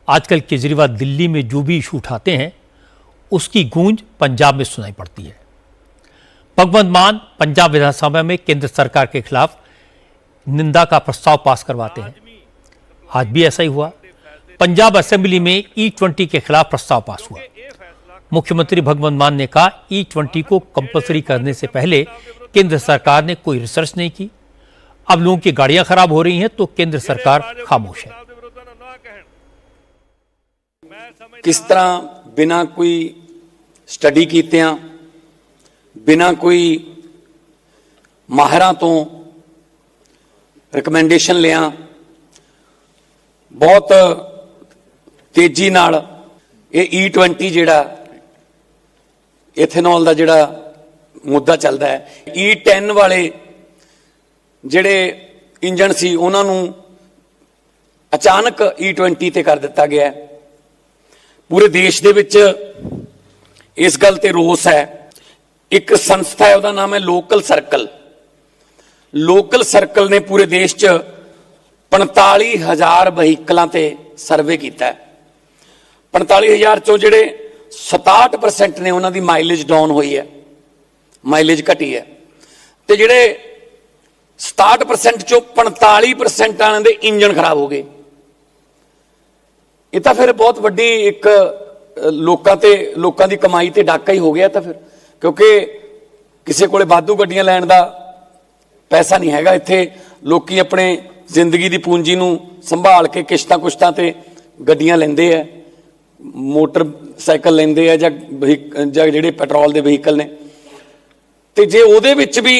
आजकल केजरीवाल दिल्ली में जो भी इशू उठाते हैं उसकी गूंज पंजाब में सुनाई पड़ती है। भगवंत मान पंजाब विधानसभा में केंद्र सरकार के खिलाफ निंदा का प्रस्ताव पास करवाते हैं। आज भी ऐसा ही हुआ। पंजाब असेंबली में E20 के खिलाफ प्रस्ताव पास हुआ। मुख्यमंत्री भगवंत मान ने कहा E20 को कंपलसरी करने से पहले केंद्र सरकार ने कोई रिसर्च नहीं की। अब लोगों की गाड़ियां खराब हो रही हैं तो केंद्र सरकार खामोश है। किस तरह बिना कोई स्टडी कीतियां, बिना कोई माहिरां तो रिकमेंडेशन लिया बहुत तेजी नाल ये E20 जिहड़ा इथेनॉल का जिहड़ा मुद्दा चलता है, E10 वाले जिहड़े इंजन सी उन्हां नूं अचानक E20 ते कर दिता गया है। पूरे देश दे विच इस गल ते रोस है। एक संस्था है, उसका नाम है लोकल सर्कल। लोकल सर्कल ने पूरे देश च 45,000 वहीकलों ते सर्वे किया है। 45,000 चों जिहड़े 67% ने उन्हां दी माइलेज डाउन हुई है, माइलेज घटी है, ते जिहड़े 67% चों 45% आने दे इंजन खराब हो गए। ये तो फिर बहुत वड्डी एक लोकां दी कमाई ते डाका ही हो गया। तो फिर क्योंकि किसी कोले वाधू गड्डियां लैण दा पैसा नहीं हैगा। इत्थे लोकी अपने जिंदगी दी पूंजी नूं संभाल के किश्तां कुश्तां ते गड्डियां लैंदे है, मोटरसाइकिल लैंदे है जां जिहड़े पेट्रोल दे व्हीकल ने। ते जे उहदे विच भी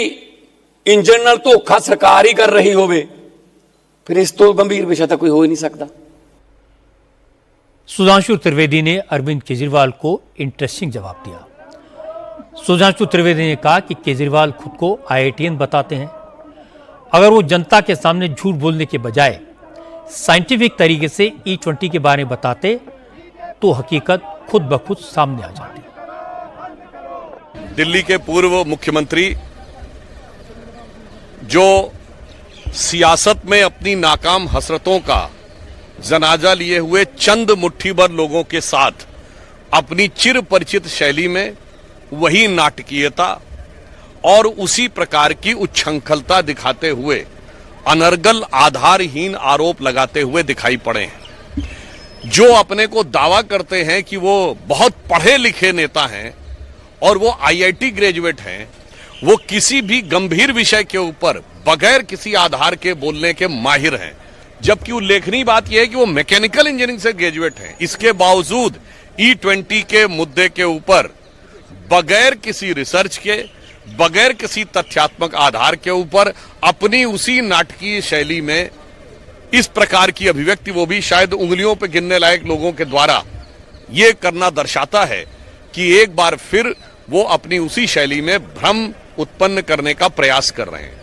इंजन नाल धोखा सरकार ही कर रही होवे, फिर इस तो गंभीर विषय तो कोई हो ही नहीं सकता। सुधांशु त्रिवेदी ने अरविंद केजरीवाल को इंटरेस्टिंग जवाब दिया। सुधांशु त्रिवेदी ने कहा कि केजरीवाल खुद को IITian बताते हैं। अगर वो जनता के सामने झूठ बोलने के बजाय साइंटिफिक तरीके से E20 के बारे में बताते तो हकीकत खुद ब खुद सामने आ जाती। दिल्ली के पूर्व मुख्यमंत्री जो सियासत में अपनी नाकाम हसरतों का जनाजा लिए हुए चंद मुट्ठी भर लोगों के साथ अपनी चिर परिचित शैली में वही नाटकीयता और उसी प्रकार की उच्छृंखलता दिखाते हुए अनर्गल आधारहीन आरोप लगाते हुए दिखाई पड़े हैं। जो अपने को दावा करते हैं कि वो बहुत पढ़े लिखे नेता हैं और वो IIT ग्रेजुएट हैं, वो किसी भी गंभीर विषय के ऊपर बगैर किसी आधार के बोलने के माहिर हैं। जबकि उल्लेखनीय बात यह है कि वो मैकेनिकल इंजीनियरिंग से ग्रेजुएट हैं। इसके बावजूद E20 के मुद्दे के ऊपर बगैर किसी रिसर्च के, बगैर किसी तथ्यात्मक आधार के ऊपर अपनी उसी नाटकीय शैली में इस प्रकार की अभिव्यक्ति, वो भी शायद उंगलियों पर गिनने लायक लोगों के द्वारा, ये करना दर्शाता है कि एक बार फिर वो अपनी उसी शैली में भ्रम उत्पन्न करने का प्रयास कर रहे हैं।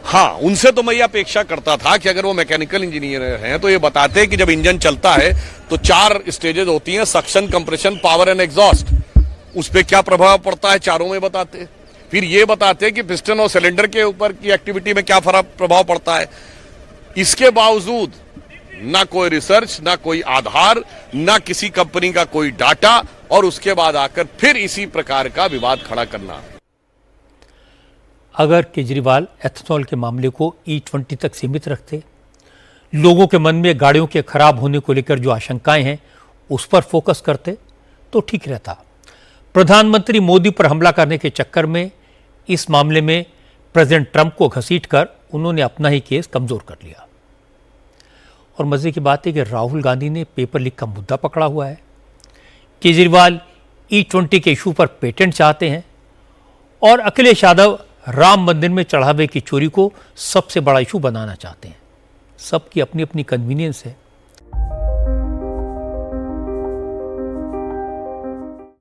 हाँ, उनसे तो मैं ये अपेक्षा करता था कि अगर वो मैकेनिकल इंजीनियर हैं तो ये बताते हैं कि जब इंजन चलता है तो 4 स्टेजेस होती हैं, suction, compression, power and exhaust. उस पर क्या प्रभाव पड़ता है चारों में बताते। फिर ये बताते हैं कि पिस्टन और सिलेंडर के ऊपर की एक्टिविटी में क्या प्रभाव पड़ता है। इसके बावजूद ना कोई रिसर्च, ना कोई आधार, ना किसी कंपनी का कोई डाटा, और उसके बाद आकर फिर इसी प्रकार का विवाद खड़ा करना। अगर केजरीवाल एथेनॉल के मामले को E20 तक सीमित रखते, लोगों के मन में गाड़ियों के खराब होने को लेकर जो आशंकाएं हैं उस पर फोकस करते तो ठीक रहता। प्रधानमंत्री मोदी पर हमला करने के चक्कर में इस मामले में प्रेसिडेंट ट्रंप को घसीटकर उन्होंने अपना ही केस कमजोर कर लिया। और मजे की बात है कि राहुल गांधी ने पेपर लीक का मुद्दा पकड़ा हुआ है। केजरीवाल E20 के इशू पर पेटेंट चाहते हैं और अखिलेश यादव राम मंदिर में चढ़ावे की चोरी को सबसे बड़ा इशू बनाना चाहते हैं। सबकी अपनी अपनी कन्वीनियंस है।